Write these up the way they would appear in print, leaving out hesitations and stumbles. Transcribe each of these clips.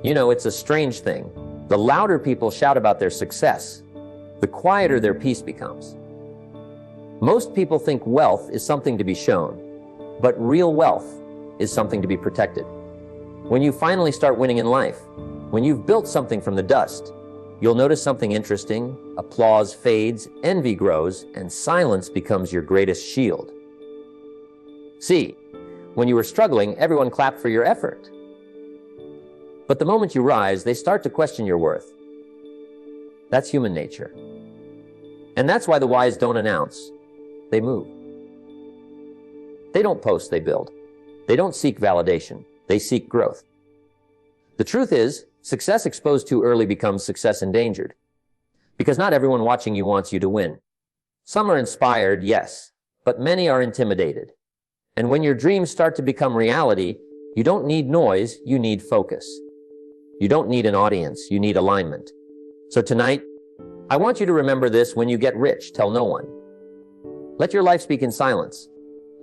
You know, it's a strange thing. The louder people shout about their success, the quieter their peace becomes. Most people think wealth is something to be shown, but real wealth is something to be protected. When you finally start winning in life, when you've built something from the dust, you'll notice something interesting. Applause fades, envy grows, and silence becomes your greatest shield. See, when you were struggling, everyone clapped for your effort. But the moment you rise, they start to question your worth. That's human nature. And that's why the wise don't announce, they move. They don't post, they build. They don't seek validation, they seek growth. The truth is, success exposed too early becomes success endangered. Because not everyone watching you wants you to win. Some are inspired, yes, but many are intimidated. And when your dreams start to become reality, you don't need noise, you need focus. You don't need an audience, you need alignment. So tonight, I want you to remember this: when you get rich, tell no one. Let your life speak in silence.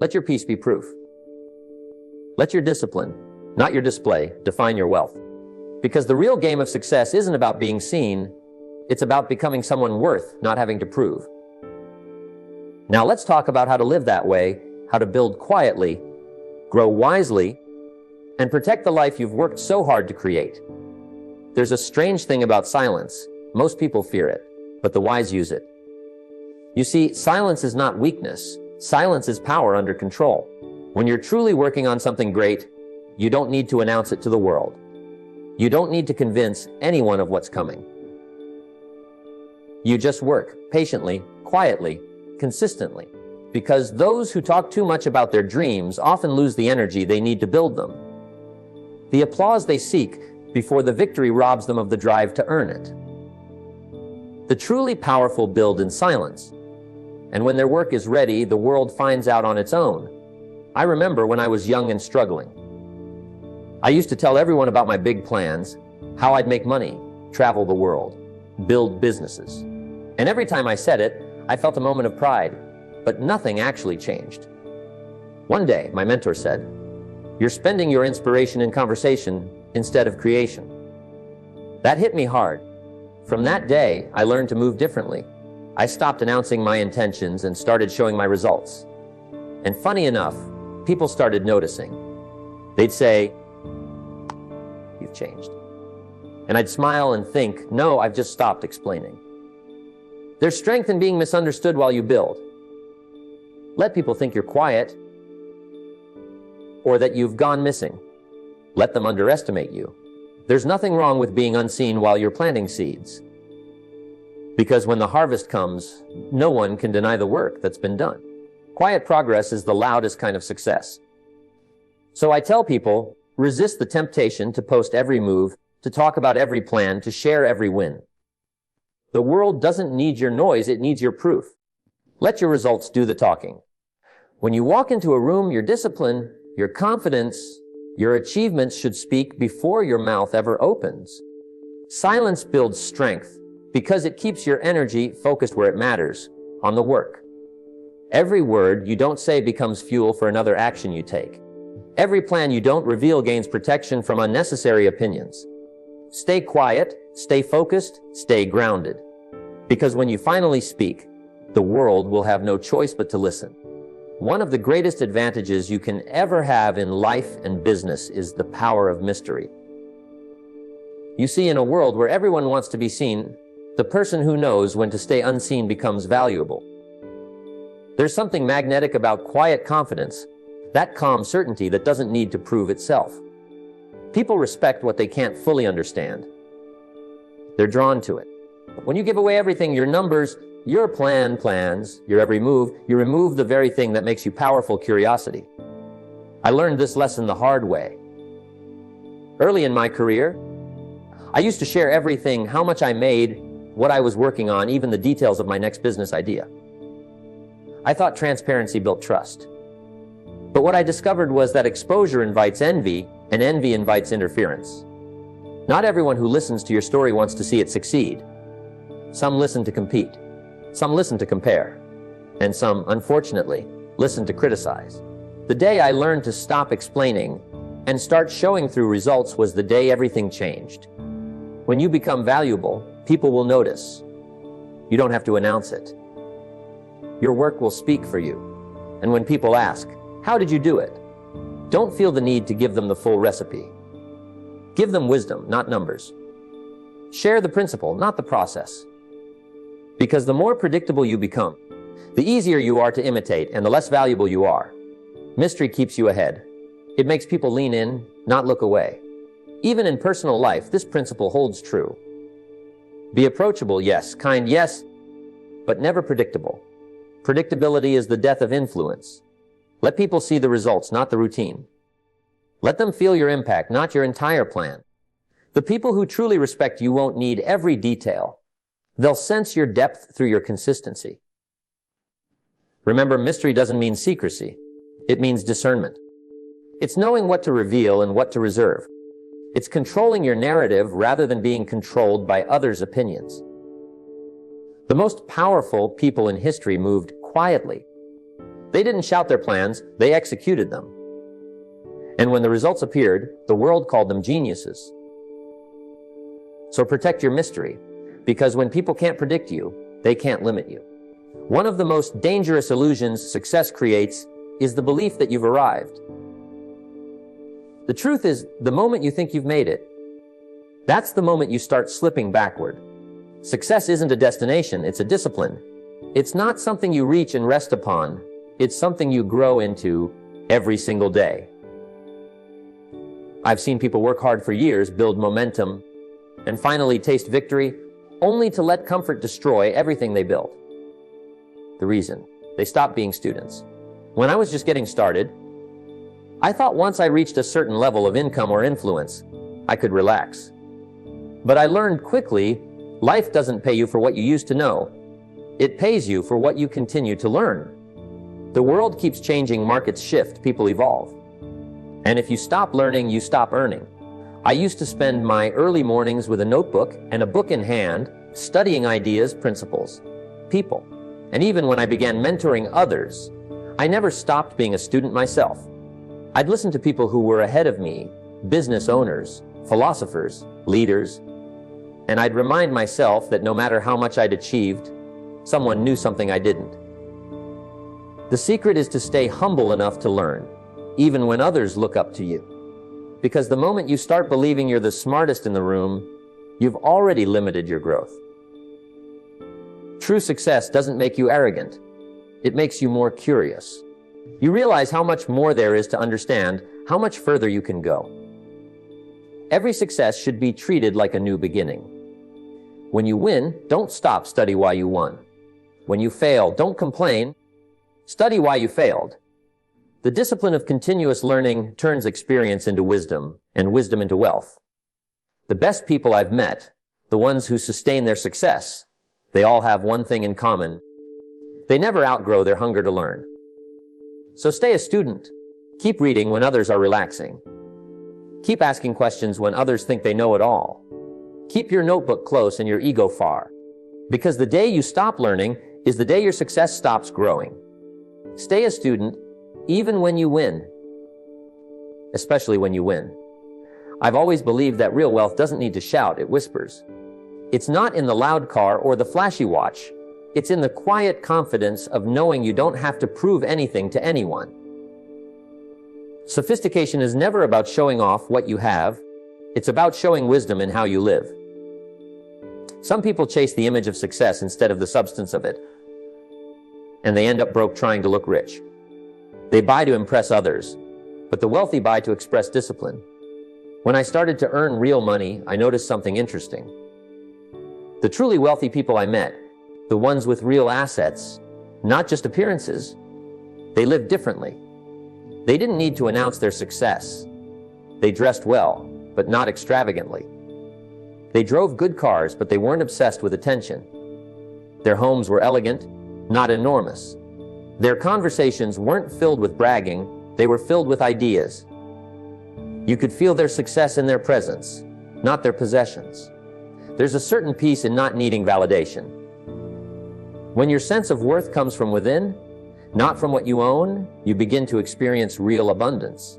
Let your peace be proof. Let your discipline, not your display, define your wealth. Because the real game of success isn't about being seen, it's about becoming someone worth not having to prove. Now let's talk about how to live that way, how to build quietly, grow wisely, and protect the life you've worked so hard to create. There's a strange thing about silence. Most people fear it, but the wise use it. You see, silence is not weakness. Silence is power under control. When you're truly working on something great, you don't need to announce it to the world. You don't need to convince anyone of what's coming. You just work patiently, quietly, consistently. Because those who talk too much about their dreams often lose the energy they need to build them. The applause they seek before the victory robs them of the drive to earn it. The truly powerful build in silence. And when their work is ready, the world finds out on its own. I remember when I was young and struggling. I used to tell everyone about my big plans, how I'd make money, travel the world, build businesses. And every time I said it, I felt a moment of pride, but nothing actually changed. One day, my mentor said, "You're spending your inspiration in conversation instead of creation." That hit me hard. From that day, I learned to move differently. I stopped announcing my intentions and started showing my results. And funny enough, people started noticing. They'd say, "You've changed." And I'd smile and think, "No, I've just stopped explaining." There's strength in being misunderstood while you build. Let people think you're quiet or that you've gone missing. Let them underestimate you. There's nothing wrong with being unseen while you're planting seeds. Because when the harvest comes, no one can deny the work that's been done. Quiet progress is the loudest kind of success. So I tell people, resist the temptation to post every move, to talk about every plan, to share every win. The world doesn't need your noise, it needs your proof. Let your results do the talking. When you walk into a room, your discipline, your confidence, your achievements should speak before your mouth ever opens. Silence builds strength because it keeps your energy focused where it matters, on the work. Every word you don't say becomes fuel for another action you take. Every plan you don't reveal gains protection from unnecessary opinions. Stay quiet, stay focused, stay grounded. Because when you finally speak, the world will have no choice but to listen. One of the greatest advantages you can ever have in life and business is the power of mystery. You see, in a world where everyone wants to be seen, the person who knows when to stay unseen becomes valuable. There's something magnetic about quiet confidence, that calm certainty that doesn't need to prove itself. People respect what they can't fully understand. They're drawn to it. When you give away everything, your numbers, your plans, your every move, you remove the very thing that makes you powerful: curiosity. I learned this lesson the hard way. Early in my career, I used to share everything: how much I made, what I was working on, even the details of my next business idea. I thought transparency built trust. But what I discovered was that exposure invites envy, and envy invites interference. Not everyone who listens to your story wants to see it succeed. Some listen to compete. Some listen to compare. And some, unfortunately, listen to criticize. The day I learned to stop explaining and start showing through results was the day everything changed. When you become valuable, people will notice. You don't have to announce it. Your work will speak for you. And when people ask, "How did you do it?" don't feel the need to give them the full recipe. Give them wisdom, not numbers. Share the principle, not the process. Because the more predictable you become, the easier you are to imitate and the less valuable you are. Mystery keeps you ahead. It makes people lean in, not look away. Even in personal life, this principle holds true. Be approachable, yes. Kind, yes. But never predictable. Predictability is the death of influence. Let people see the results, not the routine. Let them feel your impact, not your entire plan. The people who truly respect you won't need every detail. They'll sense your depth through your consistency. Remember, mystery doesn't mean secrecy. It means discernment. It's knowing what to reveal and what to reserve. It's controlling your narrative rather than being controlled by others' opinions. The most powerful people in history moved quietly. They didn't shout their plans, they executed them. And when the results appeared, the world called them geniuses. So protect your mystery, because when people can't predict you, they can't limit you. One of the most dangerous illusions success creates is the belief that you've arrived. The truth is, the moment you think you've made it, that's the moment you start slipping backward. Success isn't a destination, it's a discipline. It's not something you reach and rest upon. It's something you grow into every single day. I've seen people work hard for years, build momentum, and finally taste victory, only to let comfort destroy everything they built. The reason? They stopped being students. When I was just getting started, I thought once I reached a certain level of income or influence, I could relax. But I learned quickly, life doesn't pay you for what you used to know. It pays you for what you continue to learn. The world keeps changing, markets shift, people evolve. And if you stop learning, you stop earning. I used to spend my early mornings with a notebook and a book in hand, studying ideas, principles, people. And even when I began mentoring others, I never stopped being a student myself. I'd listen to people who were ahead of me, business owners, philosophers, leaders, and I'd remind myself that no matter how much I'd achieved, someone knew something I didn't. The secret is to stay humble enough to learn, even when others look up to you. Because the moment you start believing you're the smartest in the room, you've already limited your growth. True success doesn't make you arrogant. It makes you more curious. You realize how much more there is to understand, how much further you can go. Every success should be treated like a new beginning. When you win, don't stop, study why you won. When you fail, don't complain, study why you failed. The discipline of continuous learning turns experience into wisdom, and wisdom into wealth. The best people I've met, the ones who sustain their success, they all have one thing in common. They never outgrow their hunger to learn. So stay a student. Keep reading when others are relaxing. Keep asking questions when others think they know it all. Keep your notebook close and your ego far. Because the day you stop learning is the day your success stops growing. Stay a student, even when you win. Especially when you win. I've always believed that real wealth doesn't need to shout, it whispers. It's not in the loud car or the flashy watch. It's in the quiet confidence of knowing you don't have to prove anything to anyone. Sophistication is never about showing off what you have. It's about showing wisdom in how you live. Some people chase the image of success instead of the substance of it, and they end up broke trying to look rich. They buy to impress others, but the wealthy buy to express discipline. When I started to earn real money, I noticed something interesting. The truly wealthy people I met, the ones with real assets, not just appearances, they lived differently. They didn't need to announce their success. They dressed well, but not extravagantly. They drove good cars, but they weren't obsessed with attention. Their homes were elegant, not enormous. Their conversations weren't filled with bragging, they were filled with ideas. You could feel their success in their presence, not their possessions. There's a certain peace in not needing validation. When your sense of worth comes from within, not from what you own, you begin to experience real abundance.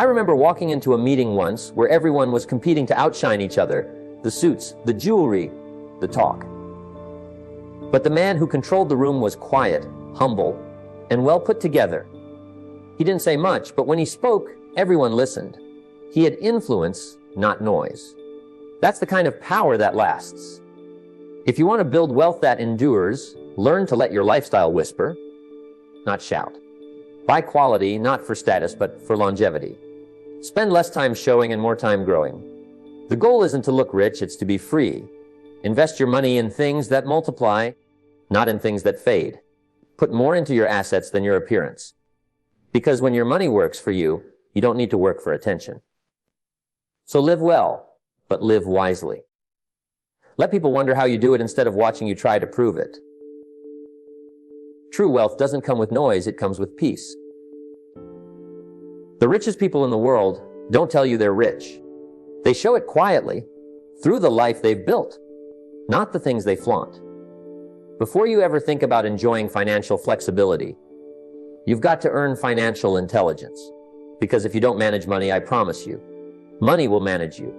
I remember walking into a meeting once where everyone was competing to outshine each other, the suits, the jewelry, the talk. But the man who controlled the room was quiet, humble, and well put together. He didn't say much, but when he spoke, everyone listened. He had influence, not noise. That's the kind of power that lasts. If you want to build wealth that endures, learn to let your lifestyle whisper, not shout. Buy quality, not for status, but for longevity. Spend less time showing and more time growing. The goal isn't to look rich, it's to be free. Invest your money in things that multiply, not in things that fade. Put more into your assets than your appearance. Because when your money works for you, you don't need to work for attention. So live well, but live wisely. Let people wonder how you do it instead of watching you try to prove it. True wealth doesn't come with noise, it comes with peace. The richest people in the world don't tell you they're rich. They show it quietly, through the life they've built, not the things they flaunt. Before you ever think about enjoying financial flexibility, you've got to earn financial intelligence. Because if you don't manage money, I promise you, money will manage you.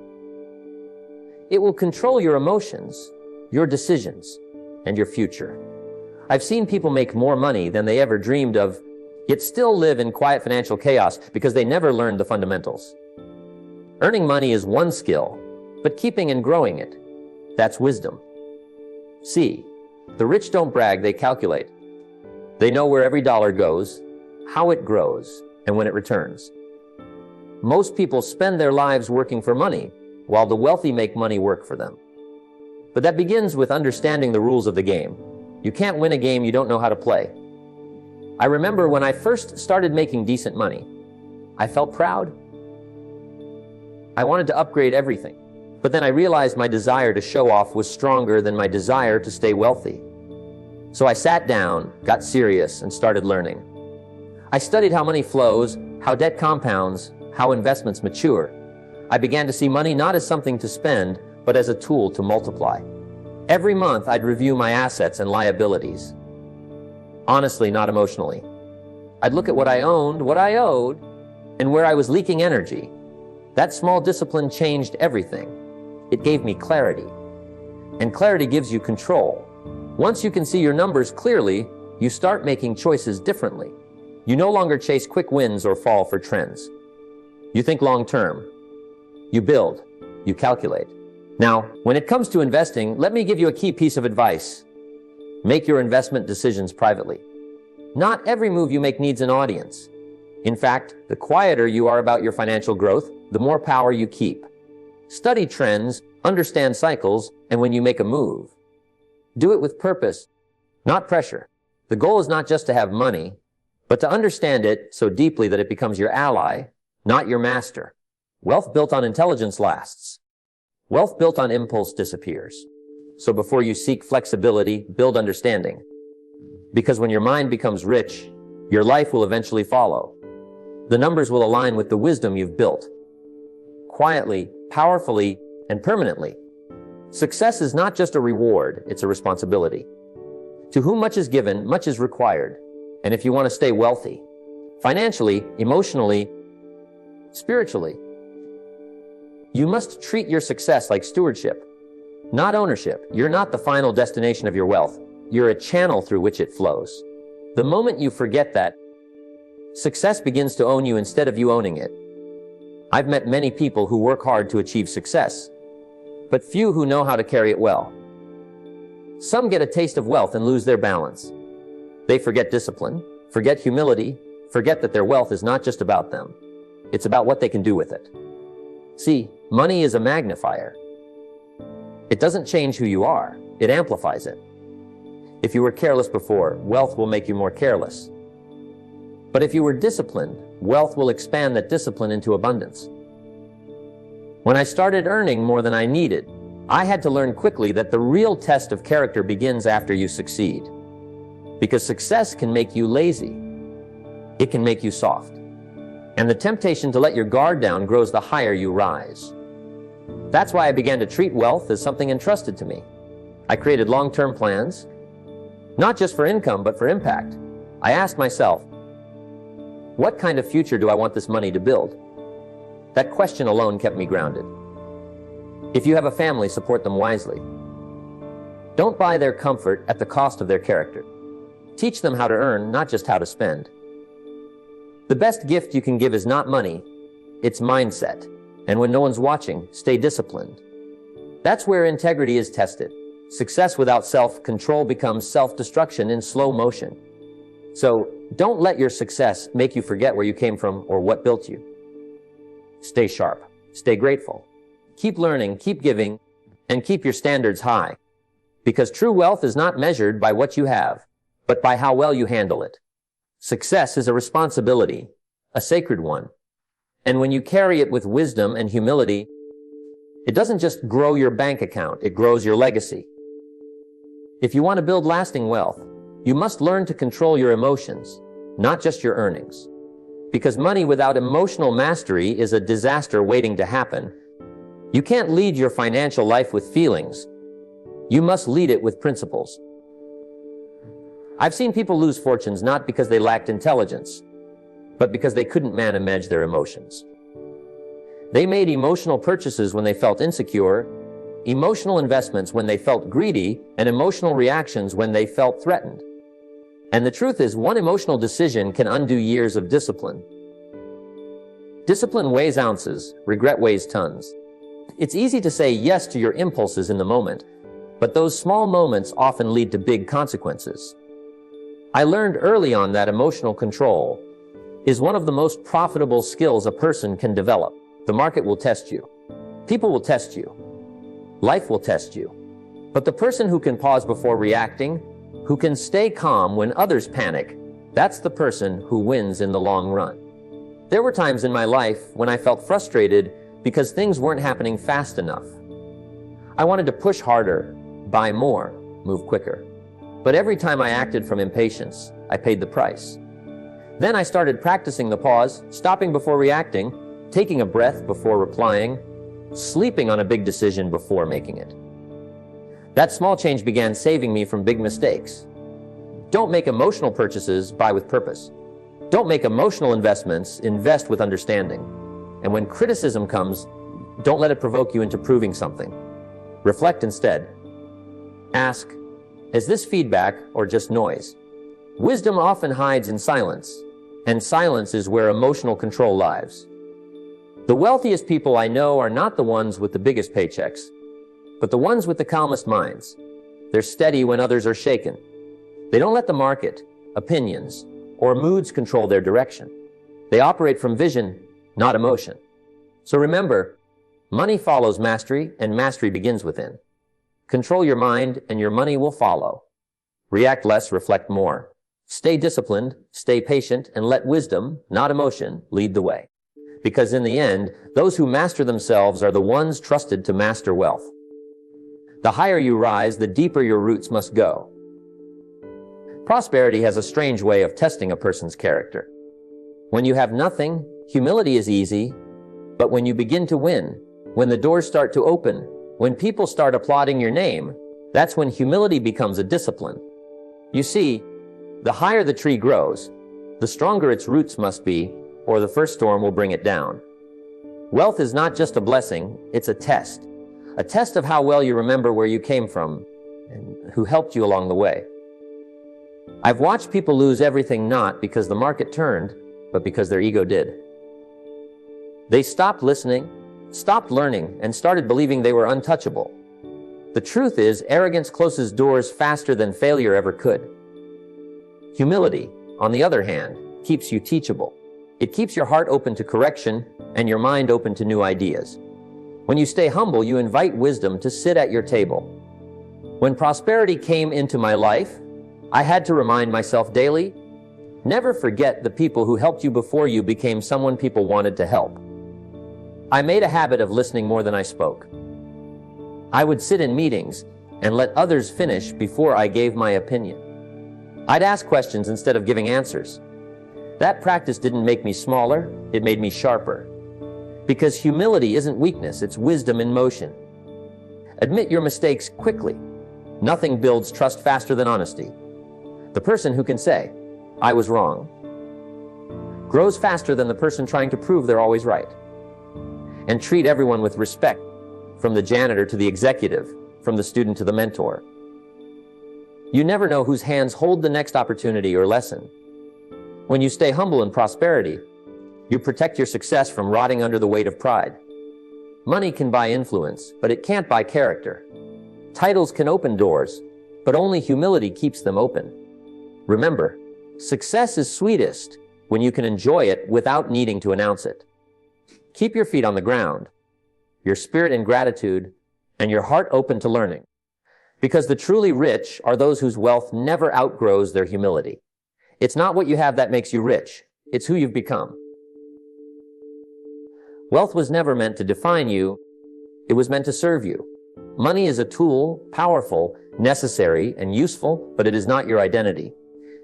It will control your emotions, your decisions, and your future. I've seen people make more money than they ever dreamed of, yet still live in quiet financial chaos because they never learned the fundamentals. Earning money is one skill, but keeping and growing it, that's wisdom. See, the rich don't brag, they calculate. They know where every dollar goes, how it grows, and when it returns. Most people spend their lives working for money, while the wealthy make money work for them. But that begins with understanding the rules of the game. You can't win a game you don't know how to play. I remember when I first started making decent money, I felt proud. I wanted to upgrade everything. But then I realized my desire to show off was stronger than my desire to stay wealthy. So I sat down, got serious, and started learning. I studied how money flows, how debt compounds, how investments mature. I began to see money not as something to spend, but as a tool to multiply. Every month, I'd review my assets and liabilities. Honestly, not emotionally. I'd look at what I owned, what I owed, and where I was leaking energy. That small discipline changed everything. It gave me clarity. And clarity gives you control. Once you can see your numbers clearly, you start making choices differently. You no longer chase quick wins or fall for trends. You think long term. You build. You calculate. Now, when it comes to investing, let me give you a key piece of advice. Make your investment decisions privately. Not every move you make needs an audience. In fact, the quieter you are about your financial growth, the more power you keep. Study trends, understand cycles, and when you make a move, do it with purpose, not pressure. The goal is not just to have money, but to understand it so deeply that it becomes your ally, not your master. Wealth built on intelligence lasts. Wealth built on impulse disappears. So before you seek flexibility, build understanding. Because when your mind becomes rich, your life will eventually follow. The numbers will align with the wisdom you've built. Quietly, powerfully, and permanently. Success is not just a reward, it's a responsibility. To whom much is given, much is required. And if you want to stay wealthy, financially, emotionally, spiritually, you must treat your success like stewardship, not ownership. You're not the final destination of your wealth. You're a channel through which it flows. The moment you forget that, success begins to own you instead of you owning it. I've met many people who work hard to achieve success, but few who know how to carry it well. Some get a taste of wealth and lose their balance. They forget discipline, forget humility, forget that their wealth is not just about them. It's about what they can do with it. See, money is a magnifier. It doesn't change who you are, it amplifies it. If you were careless before, wealth will make you more careless. But if you were disciplined, wealth will expand that discipline into abundance. When I started earning more than I needed, I had to learn quickly that the real test of character begins after you succeed. Because success can make you lazy. It can make you soft. And the temptation to let your guard down grows the higher you rise. That's why I began to treat wealth as something entrusted to me. I created long-term plans, not just for income, but for impact. I asked myself, what kind of future do I want this money to build? That question alone kept me grounded. If you have a family, support them wisely. Don't buy their comfort at the cost of their character. Teach them how to earn, not just how to spend. The best gift you can give is not money, it's mindset. And when no one's watching, stay disciplined. That's where integrity is tested. Success without self-control becomes self-destruction in slow motion. So don't let your success make you forget where you came from or what built you. Stay sharp. Stay grateful. Keep learning, keep giving, and keep your standards high. Because true wealth is not measured by what you have, but by how well you handle it. Success is a responsibility, a sacred one. And when you carry it with wisdom and humility, it doesn't just grow your bank account, it grows your legacy. If you want to build lasting wealth, you must learn to control your emotions, not just your earnings. Because money without emotional mastery is a disaster waiting to happen. You can't lead your financial life with feelings. You must lead it with principles. I've seen people lose fortunes not because they lacked intelligence, but because they couldn't manage their emotions. They made emotional purchases when they felt insecure, emotional investments when they felt greedy, and emotional reactions when they felt threatened. And the truth is, one emotional decision can undo years of discipline. Discipline weighs ounces, regret weighs tons. It's easy to say yes to your impulses in the moment, but those small moments often lead to big consequences. I learned early on that emotional control is one of the most profitable skills a person can develop. The market will test you. People will test you. Life will test you. But the person who can pause before reacting, who can stay calm when others panic, that's the person who wins in the long run. There were times in my life when I felt frustrated because things weren't happening fast enough. I wanted to push harder, buy more, move quicker. But every time I acted from impatience, I paid the price. Then I started practicing the pause, stopping before reacting, taking a breath before replying, sleeping on a big decision before making it. That small change began saving me from big mistakes. Don't make emotional purchases, buy with purpose. Don't make emotional investments, invest with understanding. And when criticism comes, don't let it provoke you into proving something. Reflect instead. Ask, is this feedback or just noise? Wisdom often hides in silence, and silence is where emotional control lies. The wealthiest people I know are not the ones with the biggest paychecks, but the ones with the calmest minds. They're steady when others are shaken. They don't let the market, opinions, or moods control their direction. They operate from vision, not emotion. So remember, money follows mastery, and mastery begins within. Control your mind, and your money will follow. React less, reflect more. Stay disciplined, stay patient, and let wisdom, not emotion, lead the way. Because in the end, those who master themselves are the ones trusted to master wealth. The higher you rise, the deeper your roots must go. Prosperity has a strange way of testing a person's character. When you have nothing, humility is easy, but when you begin to win, when the doors start to open, when people start applauding your name, that's when humility becomes a discipline. You see, the higher the tree grows, the stronger its roots must be, or the first storm will bring it down. Wealth is not just a blessing, it's a test of how well you remember where you came from and who helped you along the way. I've watched people lose everything not because the market turned, but because their ego did. They stopped listening, stopped learning, and started believing they were untouchable. The truth is, arrogance closes doors faster than failure ever could. Humility, on the other hand, keeps you teachable. It keeps your heart open to correction and your mind open to new ideas. When you stay humble, you invite wisdom to sit at your table. When prosperity came into my life, I had to remind myself daily, never forget the people who helped you before you became someone people wanted to help. I made a habit of listening more than I spoke. I would sit in meetings and let others finish before I gave my opinion. I'd ask questions instead of giving answers. That practice didn't make me smaller, it made me sharper. Because humility isn't weakness, it's wisdom in motion. Admit your mistakes quickly. Nothing builds trust faster than honesty. The person who can say, I was wrong, grows faster than the person trying to prove they're always right. and treat everyone with respect, from the janitor to the executive, from the student to the mentor. You never know whose hands hold the next opportunity or lesson. When you stay humble in prosperity, you protect your success from rotting under the weight of pride. Money can buy influence, but it can't buy character. Titles can open doors, but only humility keeps them open. Remember, success is sweetest when you can enjoy it without needing to announce it. Keep your feet on the ground, your spirit in gratitude, and your heart open to learning. Because the truly rich are those whose wealth never outgrows their humility. It's not what you have that makes you rich, it's who you've become. Wealth was never meant to define you, it was meant to serve you. Money is a tool, powerful, necessary, and useful, but it is not your identity.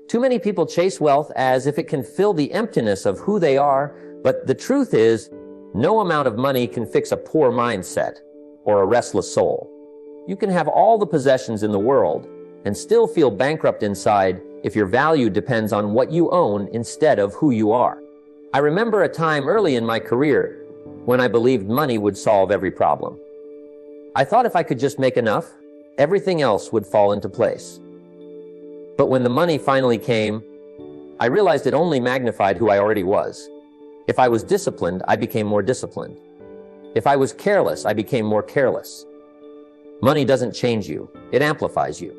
Too many people chase wealth as if it can fill the emptiness of who they are, but the truth is, no amount of money can fix a poor mindset or a restless soul. You can have all the possessions in the world and still feel bankrupt inside if your value depends on what you own instead of who you are. I remember a time early in my career when I believed money would solve every problem. I thought if I could just make enough, everything else would fall into place. But when the money finally came, I realized it only magnified who I already was. If I was disciplined, I became more disciplined. If I was careless, I became more careless. Money doesn't change you, it amplifies you.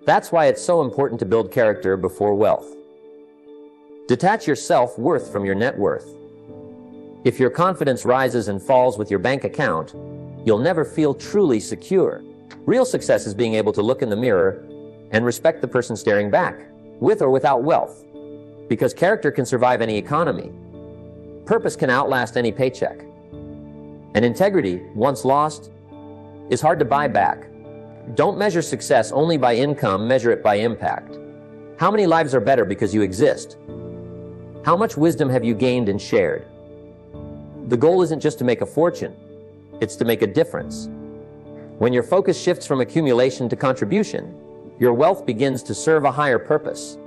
That's why it's so important to build character before wealth. Detach your self-worth from your net worth. If your confidence rises and falls with your bank account, you'll never feel truly secure. Real success is being able to look in the mirror and respect the person staring back, with or without wealth. Because character can survive any economy. Purpose can outlast any paycheck. And integrity, once lost, is hard to buy back. Don't measure success only by income, measure it by impact. How many lives are better because you exist? How much wisdom have you gained and shared? The goal isn't just to make a fortune, it's to make a difference. When your focus shifts from accumulation to contribution, your wealth begins to serve a higher purpose.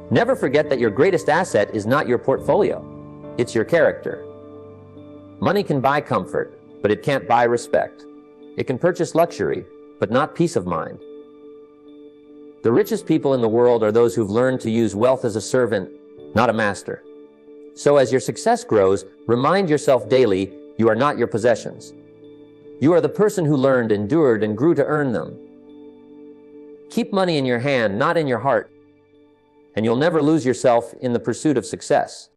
Never forget that your greatest asset is not your portfolio, it's your character. Money can buy comfort, but it can't buy respect. It can purchase luxury, but not peace of mind. The richest people in the world are those who've learned to use wealth as a servant, not a master. So as your success grows, remind yourself daily, you are not your possessions. You are the person who learned, endured, and grew to earn them. Keep money in your hand, not in your heart, and you'll never lose yourself in the pursuit of success.